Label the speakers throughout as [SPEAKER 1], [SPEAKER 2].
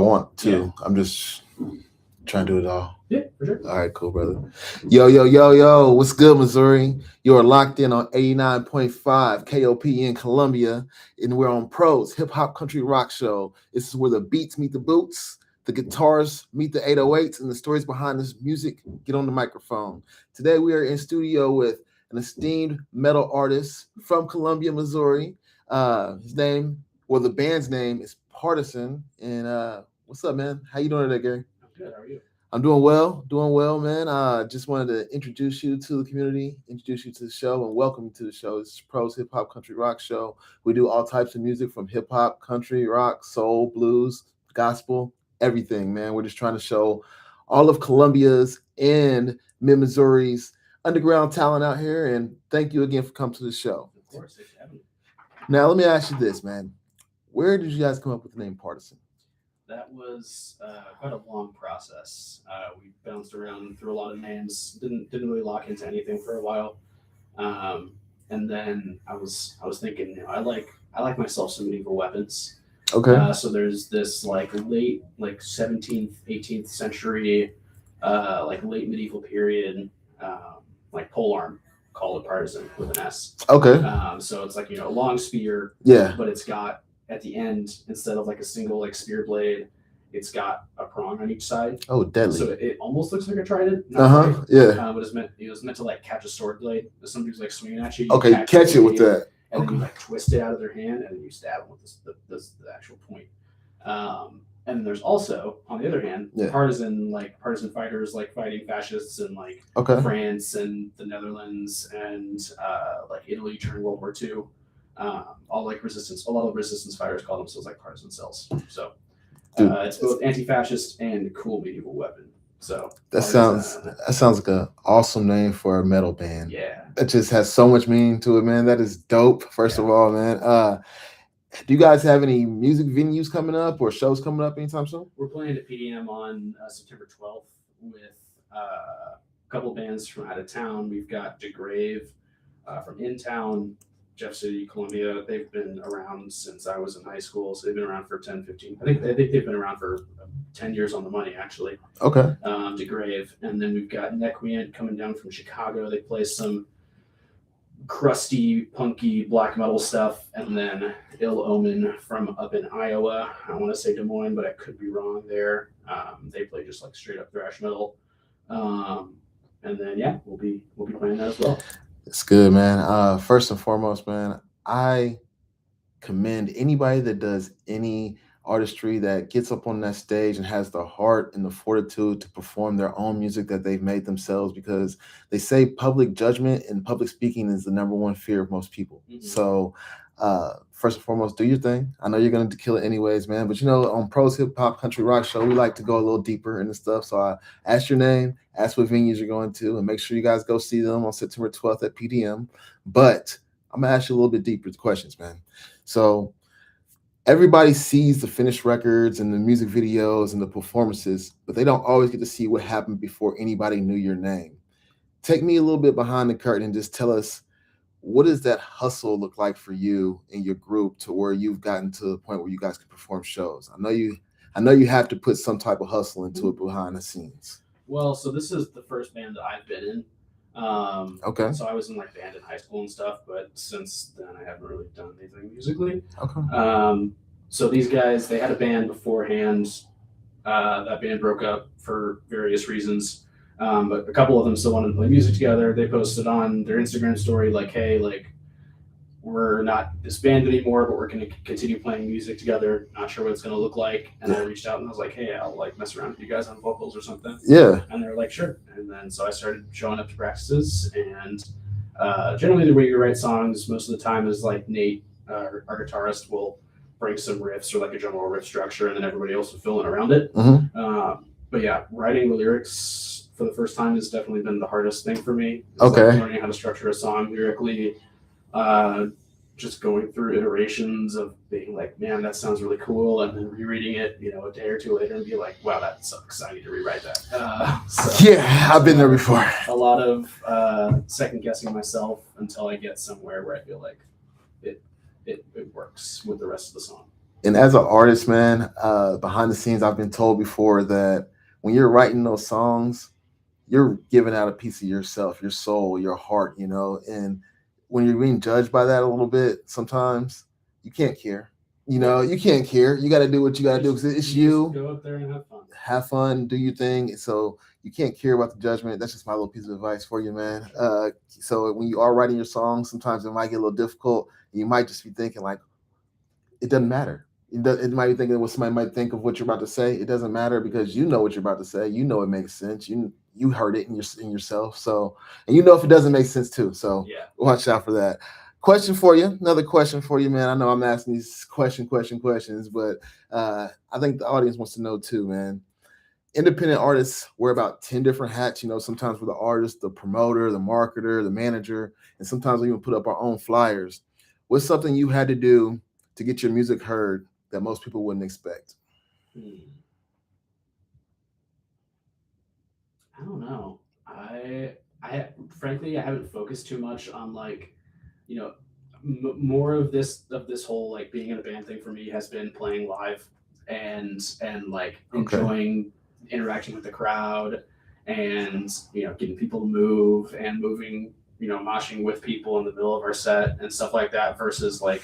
[SPEAKER 1] want to.
[SPEAKER 2] Yeah.
[SPEAKER 1] I'm just trying to do it all.
[SPEAKER 2] Yeah, for sure.
[SPEAKER 1] All right, cool, brother. Yo. What's good, Missouri? You are locked in on 89.5 KOPN Columbia, and we're on Pros Hip Hop Country Rock Show. This is where the beats meet the boots, the guitars meet the 808s, and the stories behind this music get on the microphone. Today, we are in studio with an esteemed metal artist from Columbia, Missouri. The band's name is Partisan. And what's up, man? How you doing today, Gary?
[SPEAKER 2] I'm good. How are you?
[SPEAKER 1] I'm doing well, man. Just wanted to introduce you to the community, introduce you to the show, and welcome you to the show. This is Pros Hip Hop Country Rock Show. We do all types of music from hip hop, country, rock, soul, blues, gospel, everything, man. We're just trying to show all of Columbia's and mid-Missouri's underground talent out here. And thank you again for coming to the show.
[SPEAKER 2] Of course, thanks for having me.
[SPEAKER 1] Now, let me ask you this, man. Where did you guys come up with the name Partisan?
[SPEAKER 2] That was quite a long process. We bounced around through a lot of names. Didn't really lock into anything for a while. And then I was thinking, I like myself some medieval weapons.
[SPEAKER 1] Okay.
[SPEAKER 2] So there's this late 17th, 18th century, late medieval period, polearm called a partisan with an S.
[SPEAKER 1] Okay.
[SPEAKER 2] So it's a long spear.
[SPEAKER 1] Yeah.
[SPEAKER 2] But it's got at the end, instead of a single spear blade, it's got a prong on each side.
[SPEAKER 1] Oh, deadly!
[SPEAKER 2] So it almost looks like a trident.
[SPEAKER 1] Yeah.
[SPEAKER 2] But it was meant to catch a sword blade. If somebody's swinging at you.
[SPEAKER 1] Okay, catch it with that.
[SPEAKER 2] And then you twist it out of their hand, and then you stab them with the actual point. And there's also, on the other hand, partisan fighters fighting fascists in France and the Netherlands and Italy during World War II. All resistance. A lot of resistance fighters call themselves partisan cells. So it's both anti-fascist and cool medieval weapon. So
[SPEAKER 1] that sounds like an awesome name for a metal band.
[SPEAKER 2] Yeah,
[SPEAKER 1] that just has so much meaning to it, man. That is dope. First of all, man. Do you guys have any music venues coming up or shows coming up anytime soon?
[SPEAKER 2] We're playing at PDM on September 12th with a couple bands from out of town. We've got DeGrave from in town. Jeff City, Columbia. They've been around since I was in high school, so they've been around for 10, 15. I think they've been around for 10 years on the money, actually.
[SPEAKER 1] Okay.
[SPEAKER 2] DeGrave. And then we've got Nequient coming down from Chicago. They play some crusty, punky black metal stuff. And then Ill Omen from up in Iowa. I want to say Des Moines, but I could be wrong there. They play just straight up thrash metal. And then we'll be playing that as well.
[SPEAKER 1] It's good, man. First and foremost, man, I commend anybody that does any artistry that gets up on that stage and has the heart and the fortitude to perform their own music that they've made themselves, because they say public judgment and public speaking is the number one fear of most people. Mm-hmm. So first and foremost, do your thing. I know you're going to kill it anyways, man. But, on Pros Hip Hop Country Rock Show, we like to go a little deeper into stuff. So I ask your name, ask what venues you're going to, and make sure you guys go see them on September 12th at PDM. But I'm going to ask you a little bit deeper questions, man. So everybody sees the finished records and the music videos and the performances, but they don't always get to see what happened before anybody knew your name. Take me a little bit behind the curtain and just tell us, what does that hustle look like for you and your group to where you've gotten to the point where you guys can perform shows? I know you have to put some type of hustle into it behind the scenes.
[SPEAKER 2] Well, so this is the first band that I've been in.
[SPEAKER 1] Okay.
[SPEAKER 2] So I was in band in high school and stuff, but since then I haven't really done anything musically.
[SPEAKER 1] Okay.
[SPEAKER 2] So these guys, they had a band beforehand. That band broke up for various reasons. But a couple of them still wanted to play music together. They posted on their Instagram story, hey, we're not this band anymore, but we're going to continue playing music together. Not sure what it's going to look like. And I reached out and I was like, hey, I'll mess around with you guys on vocals or something.
[SPEAKER 1] Yeah.
[SPEAKER 2] And they were like, sure. And then so I started showing up to practices. And generally the way you write songs most of the time is Nate, our guitarist, will bring some riffs or a general riff structure, and then everybody else will fill in around it.
[SPEAKER 1] Mm-hmm.
[SPEAKER 2] But yeah, writing the lyrics for the first time has definitely been the hardest thing for me.
[SPEAKER 1] Okay.
[SPEAKER 2] Learning how to structure a song lyrically, just going through iterations of being man, that sounds really cool, and then rereading it, a day or two later and be like, wow, that sucks. I need to rewrite that.
[SPEAKER 1] Yeah, I've been there before.
[SPEAKER 2] A lot of second guessing myself until I get somewhere where I feel like it works with the rest of the song.
[SPEAKER 1] And as an artist, man, behind the scenes, I've been told before that when you're writing those songs, you're giving out a piece of yourself, your soul, your heart, and when you're being judged by that a little bit, sometimes you can't care. You can't care. You got to do what you got to do because it's
[SPEAKER 2] just
[SPEAKER 1] you.
[SPEAKER 2] go up there and have fun.
[SPEAKER 1] Have fun, do your thing. So you can't care about the judgment. That's just my little piece of advice for you, man. So when you are writing your songs, sometimes it might get a little difficult. You might just be thinking like, it doesn't matter. It might be thinking what somebody might think of what you're about to say. It doesn't matter because you know what you're about to say. You know it makes sense. You heard it in yourself. So and you know if it doesn't make sense too. So
[SPEAKER 2] Yeah.
[SPEAKER 1] watch out for that. Question for you. Another question for you, man. I know I'm asking these questions, but I think the audience wants to know too, man. Independent artists wear about 10 different hats. Sometimes we're the artist, the promoter, the marketer, the manager, and sometimes we even put up our own flyers. What's something you had to do to get your music heard that most people wouldn't expect?
[SPEAKER 2] I don't know. I frankly I haven't focused too much on like, you know, more of this whole like being in a band thing for me has been playing live and like
[SPEAKER 1] Okay.
[SPEAKER 2] enjoying interacting with the crowd and getting people to move and moving, moshing with people in the middle of our set and stuff like that versus like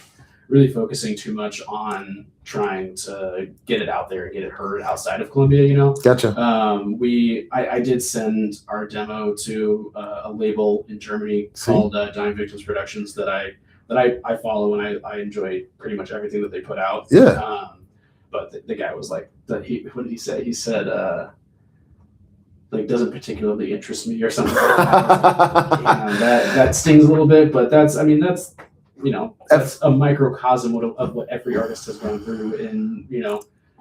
[SPEAKER 2] really focusing too much on trying to get it out there and get it heard outside of Columbia.
[SPEAKER 1] Gotcha.
[SPEAKER 2] I did send our demo to a label in Germany called Dying Victims Productions that I follow, and I enjoy pretty much everything that they put out.
[SPEAKER 1] Yeah.
[SPEAKER 2] But the guy was like, what did he say? He said, like, doesn't particularly interest me or something like that. That stings a little bit, but that's a microcosm of what every artist has gone through in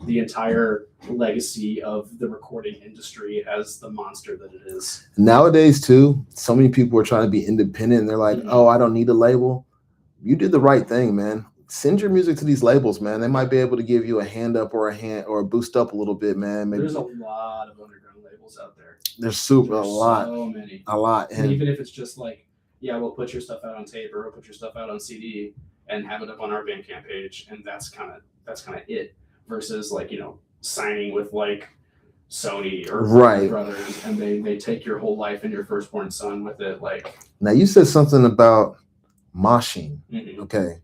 [SPEAKER 2] the entire legacy of the recording industry as the monster that it is.
[SPEAKER 1] Nowadays, too, so many people are trying to be independent and they're like, oh, I don't need a label. You did the right thing, man. Send your music to these labels, man. They might be able to give you a hand up or a boost up a little bit, man.
[SPEAKER 2] Maybe. There's a lot of underground labels out there.
[SPEAKER 1] There's a lot.
[SPEAKER 2] So many.
[SPEAKER 1] A lot.
[SPEAKER 2] And even if it's just like, yeah, we'll put your stuff out on tape or we'll put your stuff out on CD and have it up on our Bandcamp page, and that's kind of it. Versus like signing with like Sony or
[SPEAKER 1] right.
[SPEAKER 2] Brothers, and they take your whole life and your firstborn son with it. Like,
[SPEAKER 1] now you said something about moshing.
[SPEAKER 2] Mm-hmm.
[SPEAKER 1] Okay.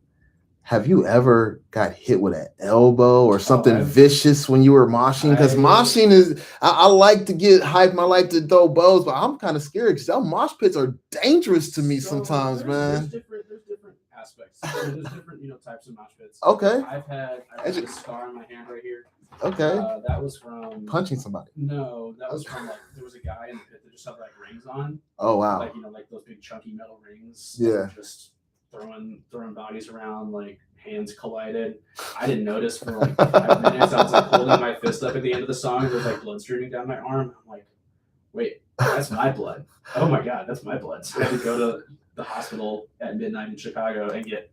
[SPEAKER 1] Have you ever got hit with an elbow or something vicious when you were moshing? Because moshing is, I like to get hype. I like to throw bows, but I'm kind of scared because our mosh pits are dangerous to me sometimes, man.
[SPEAKER 2] There's different aspects. There's different types of mosh pits.
[SPEAKER 1] Okay.
[SPEAKER 2] I've had a scar on my hand right here.
[SPEAKER 1] Okay.
[SPEAKER 2] That was from
[SPEAKER 1] punching somebody.
[SPEAKER 2] No, that was from like there was a guy in the pit that just had like rings on.
[SPEAKER 1] Oh wow.
[SPEAKER 2] Like like those big chunky metal rings.
[SPEAKER 1] Yeah.
[SPEAKER 2] Just throwing bodies around, like hands collided. I didn't notice for like 5 minutes. I was like holding my fist up at the end of the song. There was like blood streaming down my arm. I'm like, wait, that's my blood. Oh my god, that's my blood. So I had to go to the hospital at midnight in Chicago and get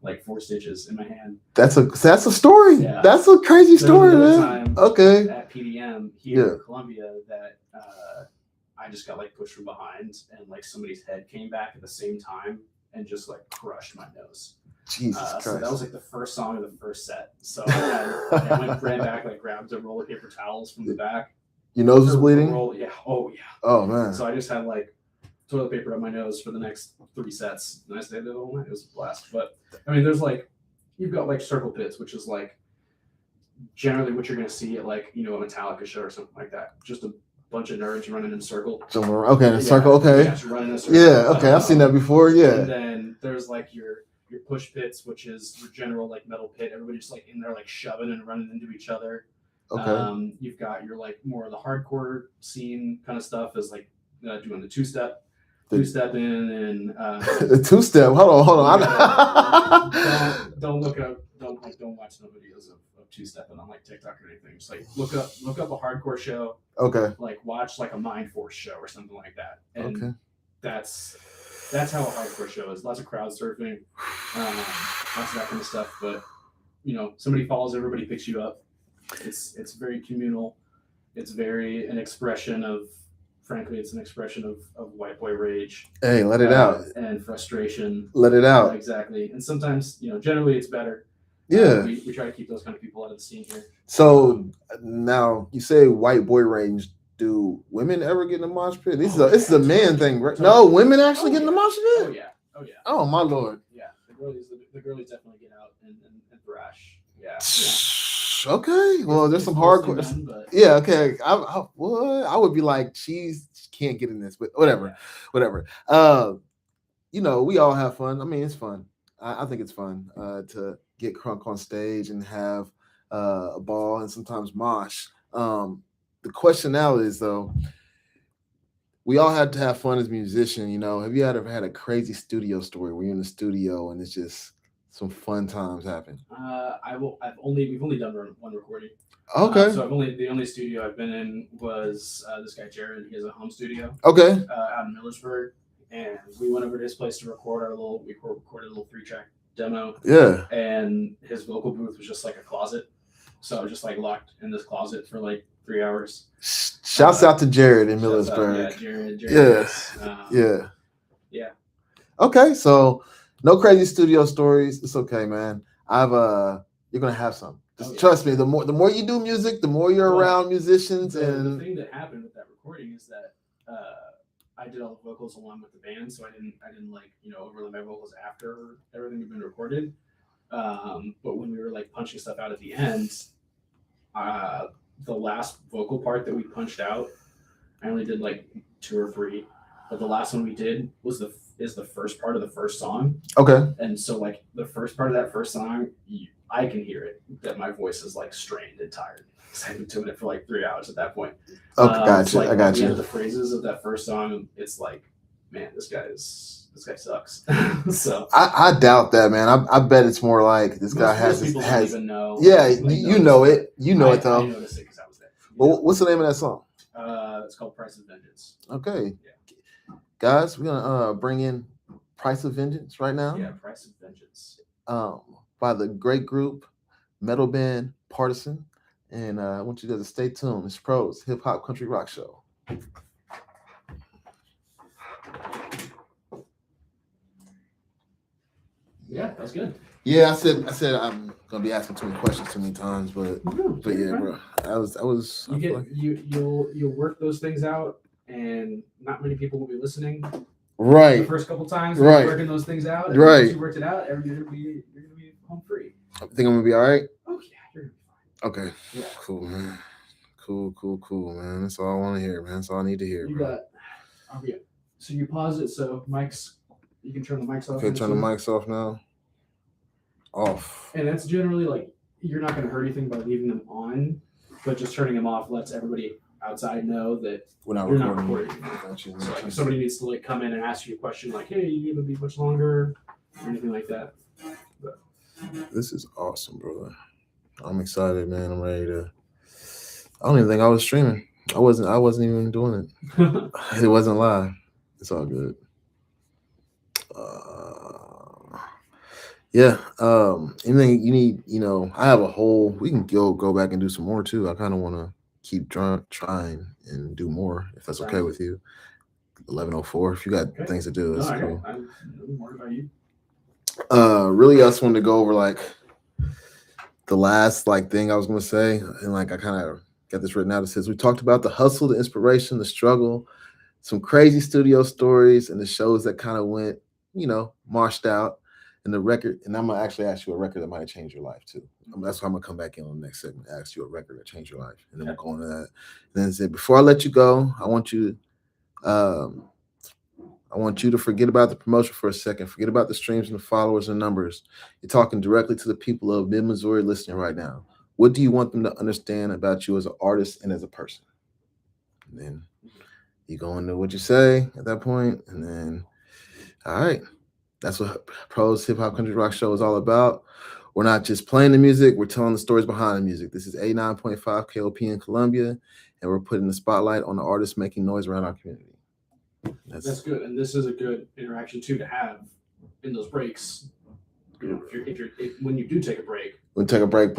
[SPEAKER 2] like 4 stitches in my hand.
[SPEAKER 1] That's a story. Yeah. That's a crazy story, man. Okay.
[SPEAKER 2] At PDM here in Columbia, that I just got like pushed from behind, and like somebody's head came back at the same time and just like crushed my nose.
[SPEAKER 1] Jesus Christ.
[SPEAKER 2] So that was like the first song of the first set. So I ran back, like grabbed a roll of paper towels from the back.
[SPEAKER 1] Your nose was bleeding?
[SPEAKER 2] Yeah. Oh yeah.
[SPEAKER 1] Oh man.
[SPEAKER 2] So I just had like toilet paper on my nose for the next 3 sets, and I stayed there the whole night. It was a blast. But I mean, there's like, you've got like circle pits, which is like generally what you're gonna see at like a Metallica show or something like that. Just a bunch of nerds running in a circle.
[SPEAKER 1] Okay, in a circle. Okay.
[SPEAKER 2] Yeah, running in a circle.
[SPEAKER 1] Yeah. Okay, I've seen that before. Yeah.
[SPEAKER 2] And then there's like your push pits, which is your general like metal pit. Everybody's like in there like shoving and running into each other.
[SPEAKER 1] Okay.
[SPEAKER 2] You've got your like more of the hardcore scene kind of stuff, is like doing the two-step in and
[SPEAKER 1] the two-step. Hold on.
[SPEAKER 2] Don't look up. Don't watch no videos of two-stepping on like TikTok or anything. Just like look up a hardcore show.
[SPEAKER 1] Okay.
[SPEAKER 2] Like watch like a Mind Force show or something like that. And
[SPEAKER 1] okay.
[SPEAKER 2] That's how a hardcore show is. Lots of crowd surfing, lots of that kind of stuff. But somebody follows everybody, picks you up. It's very communal. It's very an expression of. Frankly, it's an expression of white boy rage.
[SPEAKER 1] Hey, let it out.
[SPEAKER 2] And frustration.
[SPEAKER 1] Let it out.
[SPEAKER 2] Exactly. And sometimes, generally it's better. We try to keep those kind of people out of the scene here.
[SPEAKER 1] So now you say white boy range. Do women ever get in the mosh pit? This is a man thing, right? No, women actually get in the mosh pit.
[SPEAKER 2] Oh yeah.
[SPEAKER 1] Oh my lord.
[SPEAKER 2] Yeah, the girlies definitely get out and thrash. Yeah.
[SPEAKER 1] Okay. Well, there's some hardcore. Yeah. Okay. I would be like, she can't get in this, but whatever. We all have fun. I mean, it's fun. I think it's fun to get crunk on stage and have a ball and sometimes mosh. The question now is though, we all had to have fun as musicians. Have you ever had a crazy studio story where you're in the studio and it's just some fun times happen?
[SPEAKER 2] We've only done one recording.
[SPEAKER 1] Okay.
[SPEAKER 2] So the only studio I've been in was this guy Jared. He has a home studio.
[SPEAKER 1] Okay.
[SPEAKER 2] Out in Millersburg, and we went over to his place to record we recorded a little 3-track demo.
[SPEAKER 1] Yeah.
[SPEAKER 2] And his vocal booth was just like a closet, so I was just like locked in this closet for like 3 hours.
[SPEAKER 1] Shouts out to Jared in Millersburg.
[SPEAKER 2] Jared.
[SPEAKER 1] Yeah. Okay, so no crazy studio stories. It's okay, man. You're gonna have some. Just trust me. The more you do music, the more you're around musicians.
[SPEAKER 2] The thing that happened with that recording is that I did all the vocals along with the band, so I didn't like overlay my vocals after everything had been recorded. But when we were like punching stuff out at the end, the last vocal part that we punched out, I only did like 2 or 3, but the last one we did is the first part of the first song.
[SPEAKER 1] Okay.
[SPEAKER 2] And so like the first part of that first song, I can hear it that my voice is like strained and tired because I've been doing it for like 3 hours at that point.
[SPEAKER 1] Okay, gotcha.
[SPEAKER 2] Like,
[SPEAKER 1] I got you.
[SPEAKER 2] The phrases of that first song, it's like, man, this guy sucks. So
[SPEAKER 1] I doubt that, man. I bet it's more like this guy has.
[SPEAKER 2] People don't even know.
[SPEAKER 1] Yeah, you know it. You know it though.
[SPEAKER 2] I noticed it because I was there.
[SPEAKER 1] Well, what's the name of that song?
[SPEAKER 2] It's called Price of Vengeance.
[SPEAKER 1] Okay. Yeah. Guys, we're gonna bring in Price of Vengeance right now.
[SPEAKER 2] Yeah, Price of Vengeance.
[SPEAKER 1] By the great group metal band Partisan, and I want you guys to stay tuned. It's Pros Hip Hop Country Rock Show.
[SPEAKER 2] Yeah, that's good.
[SPEAKER 1] Yeah, I said I'm gonna be asking too many questions too many times, but yeah, bro, I was.
[SPEAKER 2] You'll work those things out, and not many people will be listening.
[SPEAKER 1] Right.
[SPEAKER 2] The first couple times,
[SPEAKER 1] right,
[SPEAKER 2] working those things out. And
[SPEAKER 1] right.
[SPEAKER 2] Once you worked it out, you're gonna be home free.
[SPEAKER 1] I think I'm gonna be all right.
[SPEAKER 2] Oh yeah, you're gonna be fine.
[SPEAKER 1] Okay. Yeah. Cool, man. Cool, man. That's all I want to hear, man. That's all I need to hear.
[SPEAKER 2] Okay. So you pause it. So mics, you can turn the mics off.
[SPEAKER 1] Okay, turn the mics off now. Off.
[SPEAKER 2] And that's generally like you're not going to hurt anything by leaving them on, but just turning them off lets everybody outside know that
[SPEAKER 1] we're not
[SPEAKER 2] recording. So like if somebody needs to like come in and ask you a question like, "Hey, you going to be much longer?" or anything like that. But
[SPEAKER 1] this is awesome, brother. I'm excited, man. I'm ready to. I don't even think I was streaming. I wasn't even doing it. It wasn't live. It's all good. Yeah. Anything you need, I have a whole. We can go back and do some more too. I kind of want to keep trying and do more if that's okay with you. 11:04. If you got things to do, it's cool.
[SPEAKER 2] I'm worried about you.
[SPEAKER 1] Really, I just wanted to go over like the last thing I was gonna say, and I kind of got this written out. It says we talked about the hustle, the inspiration, the struggle, some crazy studio stories, and the shows that kind of went, marched out. And the record, and I'm gonna actually ask you a record that might have changed your life too. That's why I'm gonna come back in on the next segment, ask you a record that changed your life, and then we'll go into that. And then say, before I let you go, I want you to forget about the promotion for a second. Forget about the streams and the followers and numbers. You're talking directly to the people of mid-Missouri listening right now. What do you want them to understand about you as an artist and as a person? And then you go into what you say at that point, and then, all right. That's what Pros Hip Hop Country Rock Show is all about. We're not just playing the music, we're telling the stories behind the music. This is 89.5 KOPN Columbia, and we're putting the spotlight on the artists making noise around our community.
[SPEAKER 2] That's good, and this is a good interaction too to have in those breaks. When you do take a break,
[SPEAKER 1] put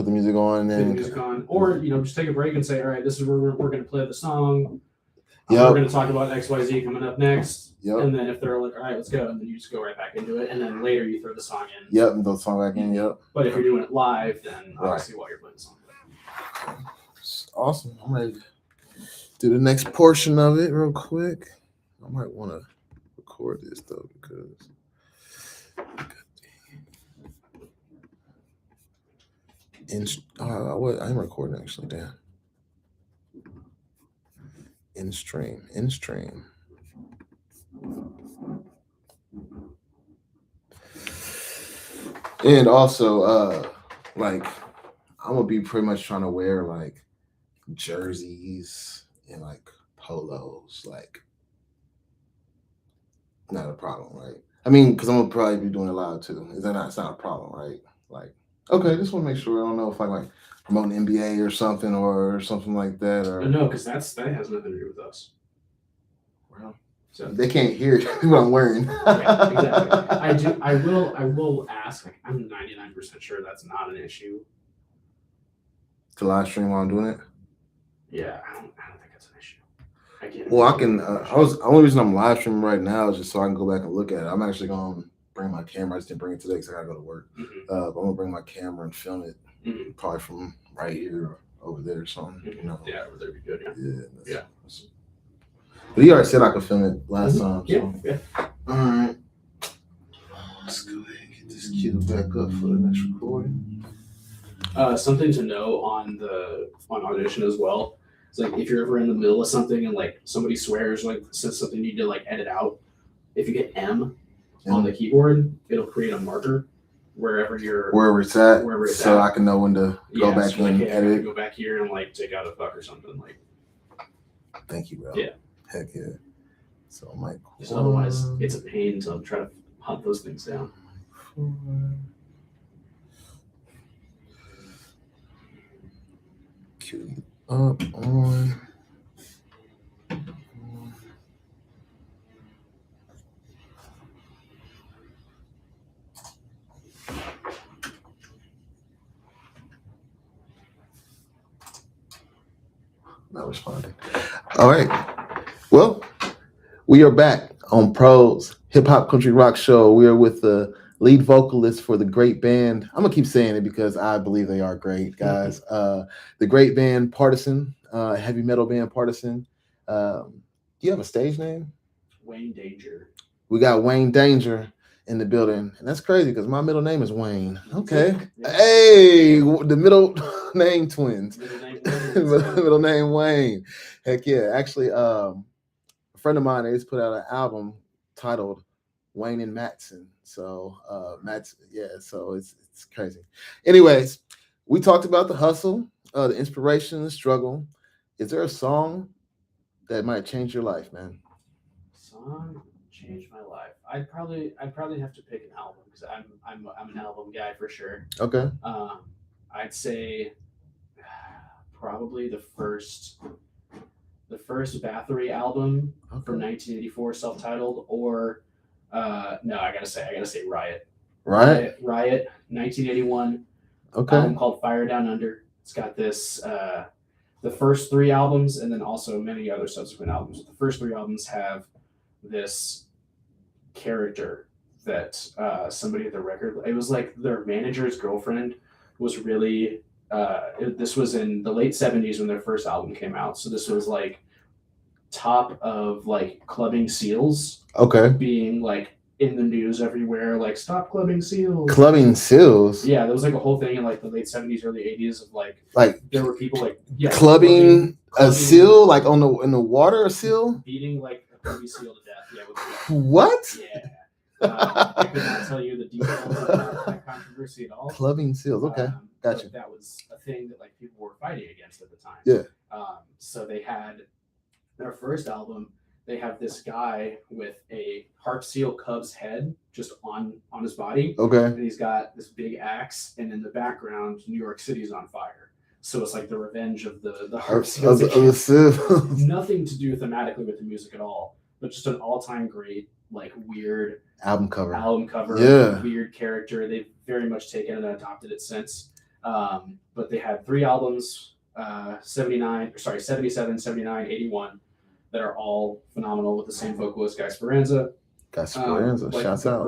[SPEAKER 1] the music on, and
[SPEAKER 2] or just take a break and say, all right, this is where we're going to play the song. We're going to talk about XYZ coming up next.
[SPEAKER 1] Yep.
[SPEAKER 2] And then if they're like, all right, let's go, and then you just go right back into it, and then later you throw the song in.
[SPEAKER 1] Yep, and throw the song back in. Yep.
[SPEAKER 2] But if you're doing it live, then obviously while you're playing the song.
[SPEAKER 1] Awesome. I'm ready to do the next portion of it real quick. I might want to record this though because I'm recording actually. Damn. In stream. And also, like I'm gonna be pretty much trying to wear like jerseys and like polos, like not a problem, right? I mean, because I'm gonna probably be doing it live too. Is that not? It's not a problem, right? Like, okay, just want to make sure. I don't know if I like promoting NBA or something like that, or
[SPEAKER 2] no, because that has nothing to do with us.
[SPEAKER 1] Well, so they can't hear what I'm wearing.
[SPEAKER 2] Yeah, exactly. I will ask. Like, I'm 99% sure that's not an issue.
[SPEAKER 1] To live stream while I'm doing it.
[SPEAKER 2] Yeah, I don't think that's an issue.
[SPEAKER 1] Well, I can. The only reason I'm live streaming right now is just so I can go back and look at it. I'm actually gonna bring my camera. I just didn't bring it today because I gotta go to work.
[SPEAKER 2] Mm-hmm.
[SPEAKER 1] But I'm gonna bring my camera and film it, probably from right here or over there or something.
[SPEAKER 2] Mm-hmm. You know? Yeah, over there would be good. Yeah.
[SPEAKER 1] But he already said I could film it last time. So.
[SPEAKER 2] Yeah.
[SPEAKER 1] All right. Let's go ahead and get this cue back up for the next recording.
[SPEAKER 2] Something to know on audition as well. It's like if you're ever in the middle of something and like somebody swears, like says something you need to like edit out, if you get M on the keyboard, it'll create a marker wherever it's at. So I can know when to go back and edit. Go back here and like take out a fuck or something. Like.
[SPEAKER 1] Thank you, bro.
[SPEAKER 2] Yeah.
[SPEAKER 1] Heck yeah. So I might.
[SPEAKER 2] Because otherwise, it's a pain to try to hunt those things down.
[SPEAKER 1] Cue up on. Not responding. All right. Well, we are back on Pro's Hip Hop Country Rock Show. We are with the lead vocalist for the great band. I'm gonna keep saying it because I believe they are great, guys. The great band Partisan, heavy metal band Partisan. Do you have a stage name?
[SPEAKER 2] Wayne Danger.
[SPEAKER 1] We got Wayne Danger in the building, and that's crazy because my middle name is Wayne. Okay, hey, the middle name twins. Middle name Wayne. Heck yeah! Actually, a friend of mine, they just put out an album titled Wayne and Matson. So so it's crazy. Anyways, we talked about the hustle, the inspiration, the struggle. Is there a song that might change your life, man?
[SPEAKER 2] Song changed my life. I'd probably have to pick an album because I'm an album guy for sure.
[SPEAKER 1] Okay.
[SPEAKER 2] I'd say probably the first Bathory album from 1984, self-titled, or no, I gotta say Riot. Riot, 1981.
[SPEAKER 1] Okay.
[SPEAKER 2] Album called Fire Down Under. It's got this the first 3 albums and then also many other subsequent albums. The first 3 albums have this character that somebody at the record, it was like their manager's girlfriend was really this was in the late 70s when their first album came out. So this was like top of like clubbing seals.
[SPEAKER 1] Okay.
[SPEAKER 2] Being like in the news everywhere, like stop clubbing seals.
[SPEAKER 1] Clubbing seals.
[SPEAKER 2] Yeah, there was like a whole thing in like the late 70s, early 80s of like there were people like
[SPEAKER 1] clubbing a seal, like in the water, a seal
[SPEAKER 2] beating like a baby seal to death. Yeah.
[SPEAKER 1] What?
[SPEAKER 2] Yeah. I could not tell you the details of that controversy at all.
[SPEAKER 1] Clubbing seals. Okay, gotcha.
[SPEAKER 2] That was a thing that like people were fighting against at the time.
[SPEAKER 1] Yeah.
[SPEAKER 2] So they had their first album. They have this guy with a harp seal cub's head just on his body.
[SPEAKER 1] Okay.
[SPEAKER 2] And he's got this big axe, and in the background, New York City's on fire. So it's like the revenge of the harp seal. Nothing to do thematically with the music at all, but just an all-time great, like weird
[SPEAKER 1] album cover.
[SPEAKER 2] Yeah. Weird character. They've very much taken it and adopted it since. But they had 3 albums, 77, 79, 81. that are all phenomenal with the same vocalist, Guy Speranza.
[SPEAKER 1] Like shouts out.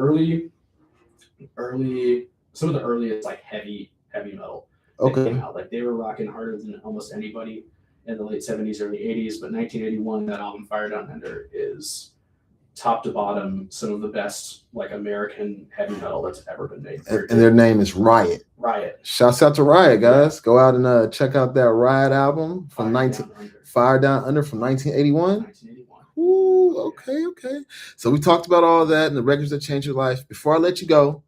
[SPEAKER 2] Some of the earliest like heavy metal that came out. Like they were rocking harder than almost anybody in the late 70s, early 80s. But 1981, that album Fire Down Under is top to bottom some of the best like American heavy metal that's ever been made.
[SPEAKER 1] And their name is Riot.
[SPEAKER 2] Riot.
[SPEAKER 1] Shouts out to Riot, guys. Yeah. Go out and check out that Riot album from Fire Down Under from 1981. 1981. Ooh, okay. So we talked about all that and the records that changed your life. Before I let you go,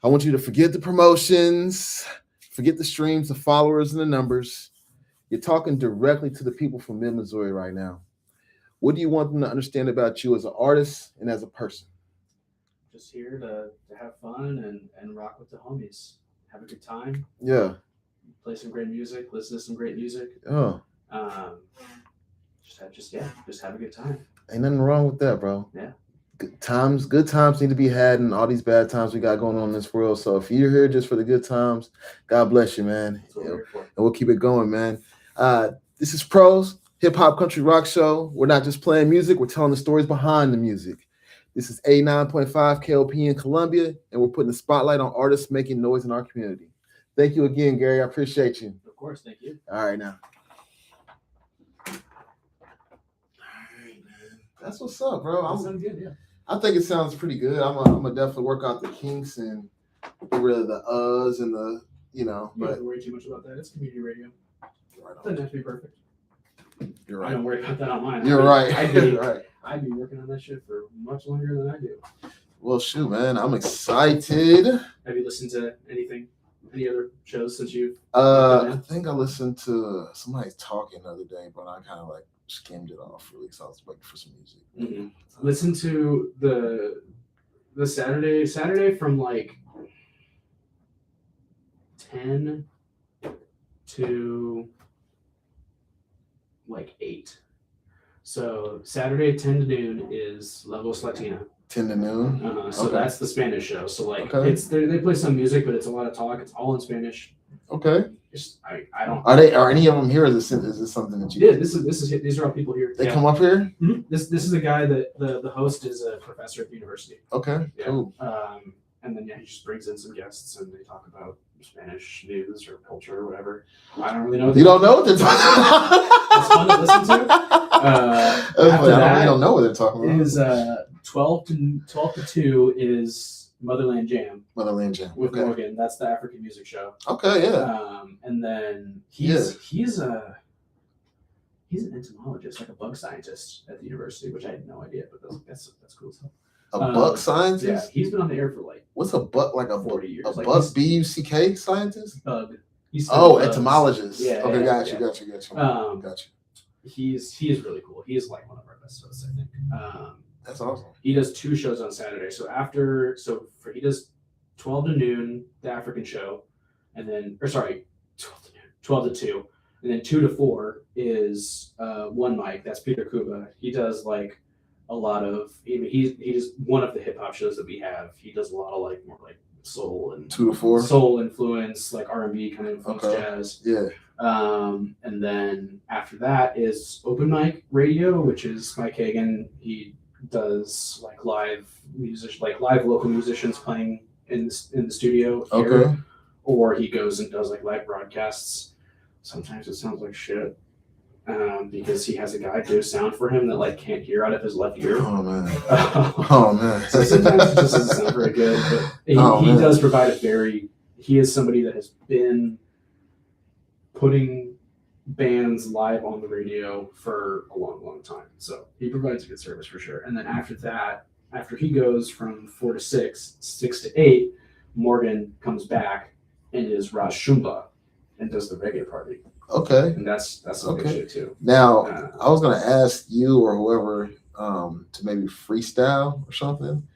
[SPEAKER 1] I want you to forget the promotions, forget the streams, the followers, and the numbers. You're talking directly to the people from mid-Missouri right now. What do you want them to understand about you as an artist and as a person?
[SPEAKER 2] Just here to have fun and rock with the homies. Have a good time.
[SPEAKER 1] Yeah.
[SPEAKER 2] Play some great music. Listen to some great music.
[SPEAKER 1] Oh.
[SPEAKER 2] Just have a good time.
[SPEAKER 1] Ain't nothing wrong with that, bro.
[SPEAKER 2] Yeah.
[SPEAKER 1] Good times need to be had in all these bad times we got going on in this world. So if you're here just for the good times, God bless you, man. And we'll keep it going, man. This is Pros, Hip Hop Country Rock Show. We're not just playing music, we're telling the stories behind the music. This is 89.5 KOPN Columbia, and we're putting the spotlight on artists making noise in our community. Thank you again, Gary. I appreciate you.
[SPEAKER 2] Of course, thank you.
[SPEAKER 1] All right, now. All right, man. That's what's up, bro.
[SPEAKER 2] That sounds good, yeah.
[SPEAKER 1] I think it sounds pretty good. I'm gonna definitely work out the kinks and get rid of the uhs and the,
[SPEAKER 2] You don't have to worry too much about that. It's community radio. Right, it doesn't have to be perfect.
[SPEAKER 1] You're right.
[SPEAKER 2] I don't worry about that on mine.
[SPEAKER 1] You're right.
[SPEAKER 2] I'd be working on that shit for much longer than I do.
[SPEAKER 1] Well, shoot, man, I'm excited.
[SPEAKER 2] Have you listened to any other shows since you've?
[SPEAKER 1] I think I listened to somebody talking the other day, but I kind of like skimmed it off really, so I was waiting for some music.
[SPEAKER 2] Mm-hmm. Listen to the Saturday from like 10 to like 8. So Saturday 10 to noon is La Voz Latina.
[SPEAKER 1] 10 to noon.
[SPEAKER 2] So that's the Spanish show. So like it's they play some music, but it's a lot of talk. It's all in Spanish.
[SPEAKER 1] Okay.
[SPEAKER 2] I don't.
[SPEAKER 1] Are any of them here? Is this something that you?
[SPEAKER 2] Yeah, these are all people here.
[SPEAKER 1] They come up here.
[SPEAKER 2] Mm-hmm. This is a guy that the host is a professor at the university.
[SPEAKER 1] Okay. Yeah. Cool.
[SPEAKER 2] And then he just brings in some guests and they talk about Spanish news or culture or whatever. I don't really know.
[SPEAKER 1] You don't know what they're talking about.
[SPEAKER 2] It's fun to listen to.
[SPEAKER 1] I don't know what they're talking about.
[SPEAKER 2] Is 12 to 2 is Motherland Jam. With Morgan. That's the African music show.
[SPEAKER 1] Okay, yeah.
[SPEAKER 2] And then he's an entomologist, like a bug scientist at the university, which I had no idea, but that's cool stuff.
[SPEAKER 1] A bug scientist?
[SPEAKER 2] Yeah, he's been on the air for like
[SPEAKER 1] what's a bug? Like a
[SPEAKER 2] 40 years.
[SPEAKER 1] A like bug BUCK scientist?
[SPEAKER 2] Bug.
[SPEAKER 1] Entomologist.
[SPEAKER 2] Yeah.
[SPEAKER 1] Okay,
[SPEAKER 2] got
[SPEAKER 1] you.
[SPEAKER 2] Got you. He's really cool. He's like one of our best hosts, I think.
[SPEAKER 1] That's awesome.
[SPEAKER 2] He does 2 shows on Saturday. He does 12 to noon, the African show, and then 12 to 2, and then 2 to 4 is one mic. That's Peter Kuba. He does like a lot of he does one of the hip hop shows that we have. He does a lot of like more like soul and
[SPEAKER 1] 2 to 4
[SPEAKER 2] soul influence, like R&B kind of influence, jazz.
[SPEAKER 1] Yeah.
[SPEAKER 2] And then after that is open mic radio, which is Mike Hagan. He does like live local musicians playing in the studio here.
[SPEAKER 1] Okay.
[SPEAKER 2] Or he goes and does like live broadcasts. Sometimes it sounds like shit. Because he has a guy do sound for him that like can't hear out of his left ear.
[SPEAKER 1] Oh man.
[SPEAKER 2] So sometimes it just doesn't sound very good, but he does provide he is somebody that has been putting bands live on the radio for a long time. So he provides a good service for sure. And then after that, after he goes from 4 to 6, 6 to 8, Morgan comes back and is Raj Shumba and does the reggae party.
[SPEAKER 1] Okay.
[SPEAKER 2] And that's some good shit too.
[SPEAKER 1] Now, I was going to ask you or whoever to maybe freestyle or something.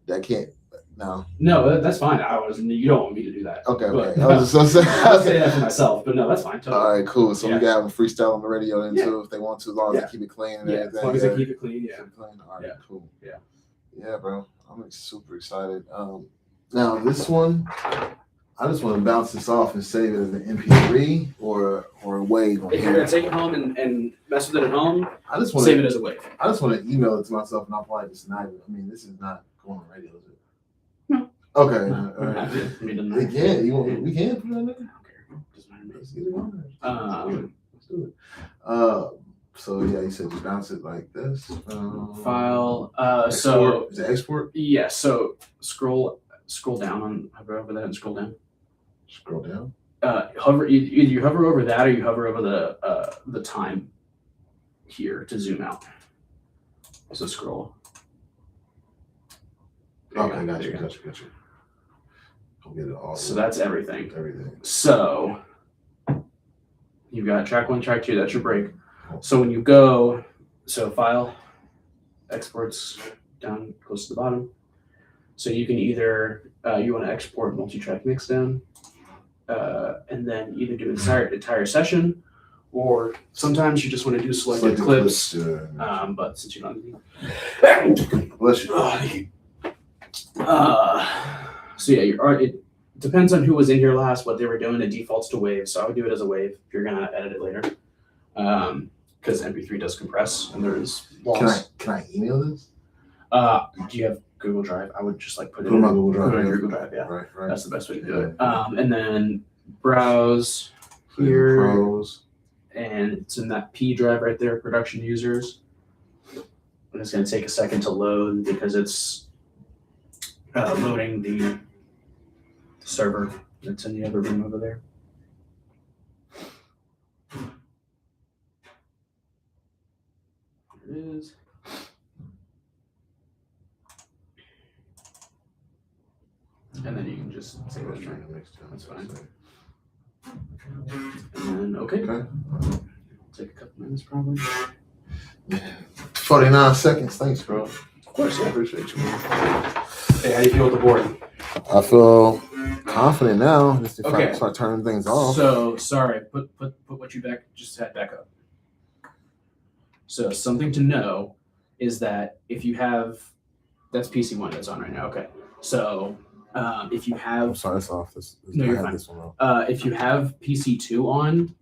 [SPEAKER 1] That can't.
[SPEAKER 2] No, that's fine. You don't want me to do that.
[SPEAKER 1] Okay.
[SPEAKER 2] But,
[SPEAKER 1] I was just saying.
[SPEAKER 2] I'll say that for myself, but no, that's fine. Totally.
[SPEAKER 1] All right, cool. So we can have them freestyle on the radio then too if they want to, as long as they keep it clean and everything.
[SPEAKER 2] As long as they keep it clean,
[SPEAKER 1] All right, cool.
[SPEAKER 2] Yeah,
[SPEAKER 1] bro. I'm super excited. Now this one, I just want to bounce this off and save it as an MP3 or a wave.
[SPEAKER 2] If you're gonna take it home and mess with it at home,
[SPEAKER 1] I just want
[SPEAKER 2] save it as a wave.
[SPEAKER 1] I just want to email it to myself and I'll probably just tonight. I mean, this is not going on radio, is it?
[SPEAKER 2] No.
[SPEAKER 1] Okay.
[SPEAKER 2] No,
[SPEAKER 1] all right.
[SPEAKER 2] We
[SPEAKER 1] can. We can put it on there.
[SPEAKER 2] I don't care. Doesn't matter to me.
[SPEAKER 1] Let's get it on there. Let's do it. So yeah, you said just bounce it like this.
[SPEAKER 2] File.
[SPEAKER 1] Export.
[SPEAKER 2] So
[SPEAKER 1] is it export?
[SPEAKER 2] Yeah. So scroll down on hover over that and scroll down.
[SPEAKER 1] Scroll down.
[SPEAKER 2] Hover. Either you hover over that or you hover over the time here to zoom out. So scroll.
[SPEAKER 1] Okay, got you. I'll get it all.
[SPEAKER 2] So that's everything.
[SPEAKER 1] Everything.
[SPEAKER 2] So you've got track 1, track 2. That's your break. So when you go, file, exports down close to the bottom. So you can either you want to export multi-track mix down, and then either do entire session, or sometimes you just want to do selected clips. But since you don't,
[SPEAKER 1] bless you.
[SPEAKER 2] So yeah, it depends on who was in here last, what they were doing. It defaults to wave, so I would do it as a wave if you're gonna edit it later. Because MP3 does compress and there's walls.
[SPEAKER 1] Can I email this?
[SPEAKER 2] Do you have Google Drive? I would just put it in
[SPEAKER 1] Google Drive.
[SPEAKER 2] Put it in Google Drive, yeah.
[SPEAKER 1] Right.
[SPEAKER 2] That's the best way to do it. And then browse here,
[SPEAKER 1] Pros.
[SPEAKER 2] and it's in that P drive right there, production users. And it's going to take a second to load because it's loading the server that's in the other room over there. There it is. And then you can just save it. That's fine. And then okay. Take a couple minutes probably.
[SPEAKER 1] 49 seconds. Thanks, bro.
[SPEAKER 2] Of course,
[SPEAKER 1] I appreciate you, man.
[SPEAKER 2] Hey, how do you feel with the board?
[SPEAKER 1] I feel confident now. Just if I start turning things off.
[SPEAKER 2] So sorry, put what you just had back up. So something to know is that if you have, that's PC1 that's on right now. Okay. So if you have,
[SPEAKER 1] I'm sorry, it's off.
[SPEAKER 2] No, you're fine.
[SPEAKER 1] This one off.
[SPEAKER 2] If you have PC2 on,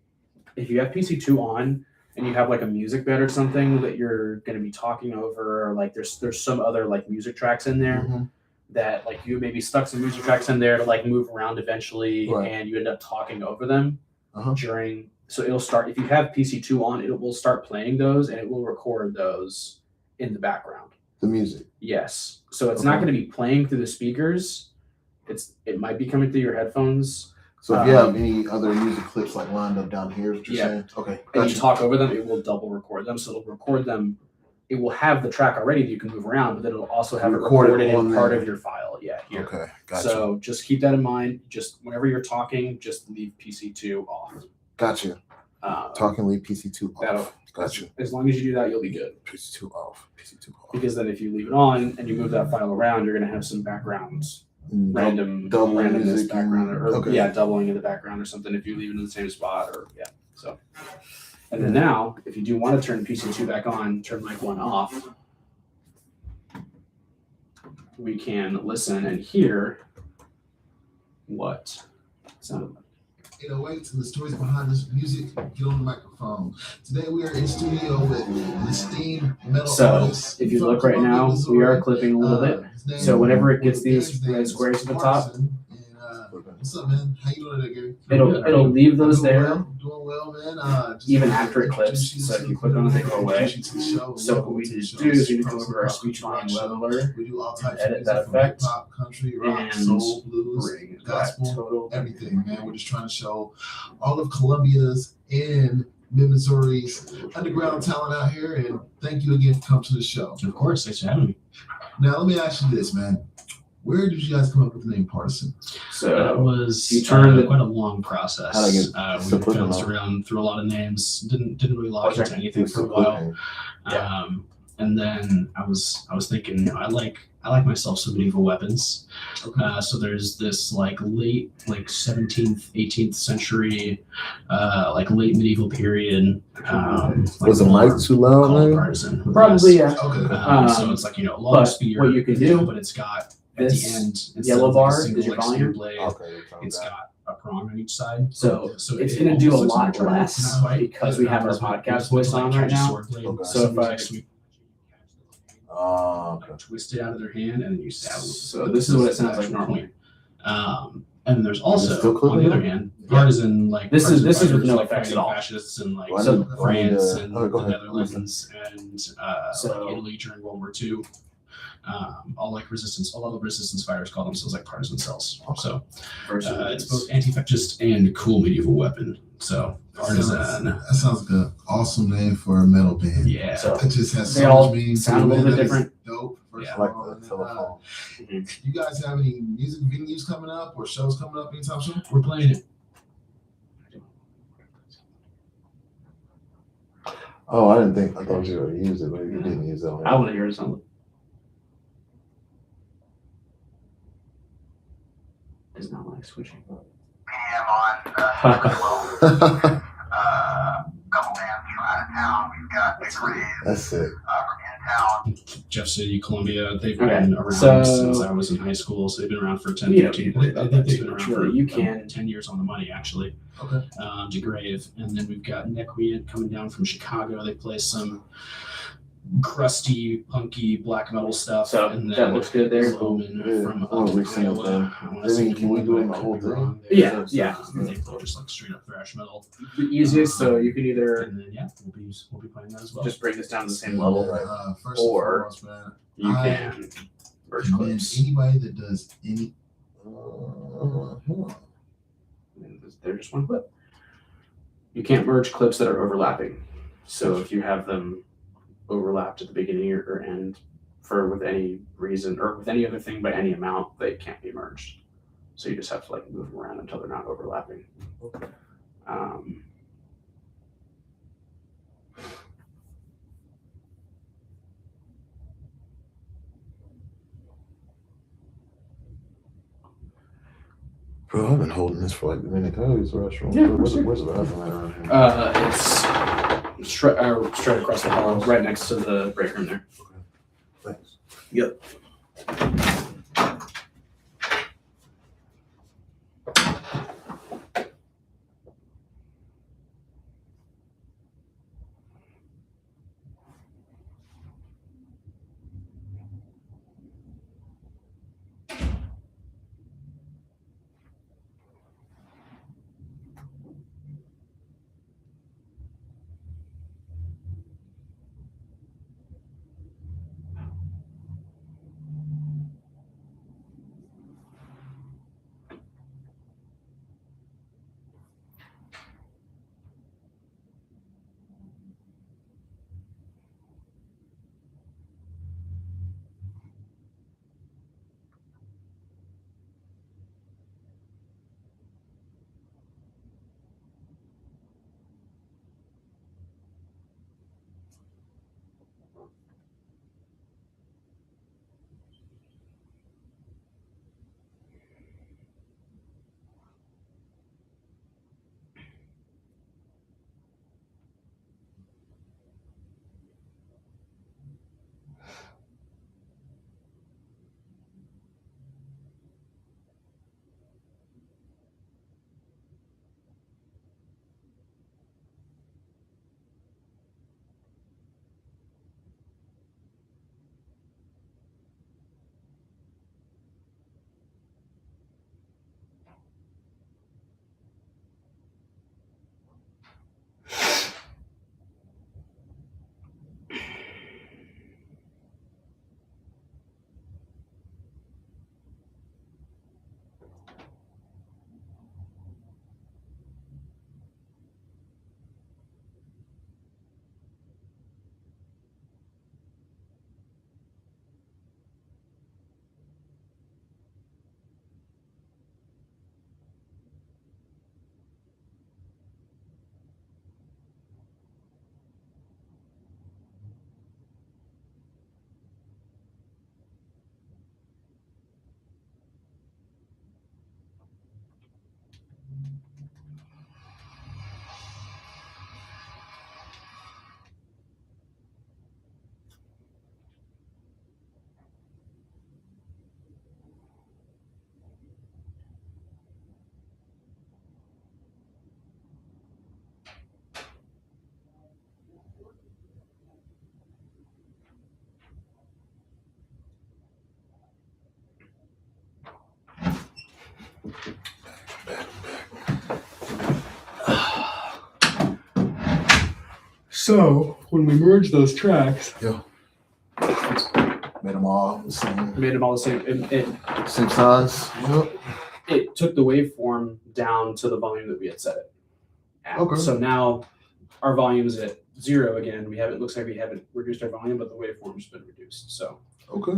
[SPEAKER 2] and you have like a music bed or something that you're going to be talking over, or like there's some other like music tracks in there that like you maybe stuck some music tracks in there to like move around eventually, and you end up talking over them during. So it'll start, if you have PC2 on, it will start playing those and it will record those in the background.
[SPEAKER 1] The music.
[SPEAKER 2] Yes. So it's not going to be playing through the speakers. It might be coming through your headphones.
[SPEAKER 1] So if you have any other music clips like lined up down here, what you're saying? Okay.
[SPEAKER 2] And you talk over them, it will double record them. So it'll record them. It will have the track already that you can move around, but then it'll also have it recorded in part of your file. Yeah, here.
[SPEAKER 1] Okay, gotcha.
[SPEAKER 2] So just keep that in mind. Just whenever you're talking, just leave PC2 off.
[SPEAKER 1] Gotcha. Talking, leave PC2 off. Gotcha.
[SPEAKER 2] As long as you do that, you'll be good.
[SPEAKER 1] PC2 off. PC2 off.
[SPEAKER 2] Because then if you leave it on and you move that file around, you're going to have some backgrounds. Randomness background doubling in the background or something if you leave it in the same spot so. And then now, if you do want to turn PC2 back on, turn mic 1 off, we can listen and hear what sounded like.
[SPEAKER 3] 808 and the stories behind this music. Get on the microphone. Today we are in studio with the esteemed metal artist.
[SPEAKER 2] If you look right now, we are clipping a little bit. So whenever it gets these red squares at the top,
[SPEAKER 3] what's up, man? How you doing today, Gary?
[SPEAKER 2] It'll leave those there.
[SPEAKER 3] Doing well, man.
[SPEAKER 2] Even after it clips. So if you click on it, they go away. So what we need to do is we need to go over our speech volume leveler,
[SPEAKER 3] we do all types
[SPEAKER 2] edit that effect,
[SPEAKER 3] pop, country, rock,
[SPEAKER 2] and
[SPEAKER 3] soul, blues,
[SPEAKER 2] bring
[SPEAKER 3] gospel,
[SPEAKER 2] total
[SPEAKER 3] everything, man. We're just trying to show all of Columbia's and Missouri's underground talent out here. And thank you again for coming to the show.
[SPEAKER 2] Of course, thanks for having me.
[SPEAKER 3] Now let me ask you this, man. Where did you guys come up with the name Partisan?
[SPEAKER 2] So
[SPEAKER 4] that was quite a long process. We bounced around through a lot of names. Didn't really lock into anything for a while. And then I was thinking, I like myself some medieval weapons. So there's this late 17th, 18th century, late medieval period.
[SPEAKER 1] Was the mic too loud, man?
[SPEAKER 4] Partisan.
[SPEAKER 2] Probably, yeah.
[SPEAKER 3] Okay.
[SPEAKER 4] So it's a long spear.
[SPEAKER 2] What you can do,
[SPEAKER 4] but it's got
[SPEAKER 2] this
[SPEAKER 4] at the end,
[SPEAKER 2] yellow bar
[SPEAKER 4] single,
[SPEAKER 2] is your volume.
[SPEAKER 4] blade, it's got a prong on each side.
[SPEAKER 2] So it's going to do a lot less because we have our podcast voice on right now. So if I
[SPEAKER 4] twist it out of their hand and then you stab them.
[SPEAKER 2] So this is what it sounds like normally.
[SPEAKER 4] And then there's also, on the other hand, partisan
[SPEAKER 2] this is with no effects at all.
[SPEAKER 4] Fascists in like
[SPEAKER 2] So
[SPEAKER 4] France and the Netherlands and like Italy during World War II. All like resistance, a lot of resistance fighters call themselves like partisan cells. So it's both anti-fascist and cool medieval weapon. So partisan.
[SPEAKER 3] That sounds like an awesome name for a metal band.
[SPEAKER 4] Yeah.
[SPEAKER 3] So it just has
[SPEAKER 2] they
[SPEAKER 3] so
[SPEAKER 2] all
[SPEAKER 3] much meaning.
[SPEAKER 2] Sound a little bit different.
[SPEAKER 3] Dope.
[SPEAKER 4] Yeah.
[SPEAKER 1] Like the telephone.
[SPEAKER 3] You guys have any music venues coming up or shows coming up anytime soon?
[SPEAKER 4] We're playing it.
[SPEAKER 1] Oh, I thought you already used it, but you didn't use it.
[SPEAKER 2] I want to hear something. Does not like switching.
[SPEAKER 5] PM on couple bands from out of town. We've got Degrees
[SPEAKER 1] That's it.
[SPEAKER 5] from in town.
[SPEAKER 4] Jeff City, Columbia. They've
[SPEAKER 2] Okay.
[SPEAKER 4] been around
[SPEAKER 2] So-
[SPEAKER 4] since I was in high school, so they've been around for 10,
[SPEAKER 2] You
[SPEAKER 4] 15.
[SPEAKER 2] don't need to
[SPEAKER 4] I
[SPEAKER 2] worry
[SPEAKER 4] think
[SPEAKER 2] about
[SPEAKER 4] they've
[SPEAKER 2] that
[SPEAKER 4] been
[SPEAKER 2] too
[SPEAKER 4] around
[SPEAKER 2] much,
[SPEAKER 4] for
[SPEAKER 2] really. You can-
[SPEAKER 4] 10 years on the money, actually.
[SPEAKER 3] Okay.
[SPEAKER 4] Degrave. And then we've got Nequient coming down from Chicago. They play some crusty, punky black metal stuff.
[SPEAKER 2] So
[SPEAKER 4] and then
[SPEAKER 2] that looks good there.
[SPEAKER 4] Roman
[SPEAKER 1] Yeah.
[SPEAKER 4] from
[SPEAKER 1] Oh,
[SPEAKER 4] up
[SPEAKER 1] we
[SPEAKER 4] in
[SPEAKER 1] sing
[SPEAKER 4] Iowa.
[SPEAKER 1] them.
[SPEAKER 4] I wanna
[SPEAKER 1] I mean,
[SPEAKER 4] say
[SPEAKER 1] can we
[SPEAKER 4] one,
[SPEAKER 1] do
[SPEAKER 4] but
[SPEAKER 1] it
[SPEAKER 4] I
[SPEAKER 1] the
[SPEAKER 4] could
[SPEAKER 1] whole
[SPEAKER 4] be
[SPEAKER 1] thing?
[SPEAKER 4] wrong there.
[SPEAKER 2] Yeah, yeah.
[SPEAKER 4] They play just like straight up thrash metal.
[SPEAKER 2] The easiest, so you can either
[SPEAKER 4] And then we'll be playing that as well.
[SPEAKER 2] just bring this down to the same level,
[SPEAKER 3] First
[SPEAKER 2] Or-
[SPEAKER 3] and foremost, man,
[SPEAKER 2] you
[SPEAKER 3] I-
[SPEAKER 2] can merge
[SPEAKER 3] man,
[SPEAKER 2] clips.
[SPEAKER 3] anybody that does any
[SPEAKER 2] They're just one clip. You can't merge clips that are overlapping. So if you have them overlapped at the beginning or end with any reason or with any other thing by any amount, they can't be merged. So you just have to like move them around until they're not overlapping.
[SPEAKER 1] Bro, I've been holding this for like a minute. Can I use the restroom?
[SPEAKER 2] Yeah,
[SPEAKER 1] where's
[SPEAKER 2] sure.
[SPEAKER 1] the bathroom at around here?
[SPEAKER 2] It's straight across the hall, right next to the break room there.
[SPEAKER 1] Thanks.
[SPEAKER 2] Yep. So when we merge those tracks,
[SPEAKER 1] Made them all the same.
[SPEAKER 2] made them all the same.
[SPEAKER 1] Same size. Yep.
[SPEAKER 2] It took the waveform down to the volume that we had set it at.
[SPEAKER 1] Okay.
[SPEAKER 2] So now our volume is at 0 again. Looks like we haven't reduced our volume, but the waveform's been reduced. So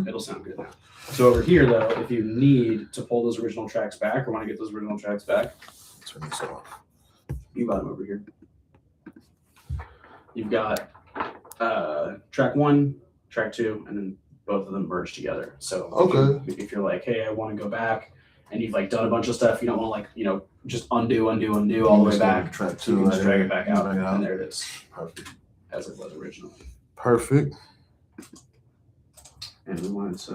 [SPEAKER 2] it'll sound good now. So over here though, if you need to pull those original tracks back or want to get those original tracks back,
[SPEAKER 1] turn this off.
[SPEAKER 2] You got them over here. You've got track 1, track 2, and then both of them merge together. So if you're like, hey, I want to go back, and you've like done a bunch of stuff, you don't want to like, just undo all the way back.
[SPEAKER 1] Track
[SPEAKER 2] So you
[SPEAKER 1] 2,
[SPEAKER 2] can just drag it back out,
[SPEAKER 1] drag it out.
[SPEAKER 2] and there it is.
[SPEAKER 1] Perfect.
[SPEAKER 2] As it was originally.
[SPEAKER 1] Perfect.
[SPEAKER 2] And we wanted to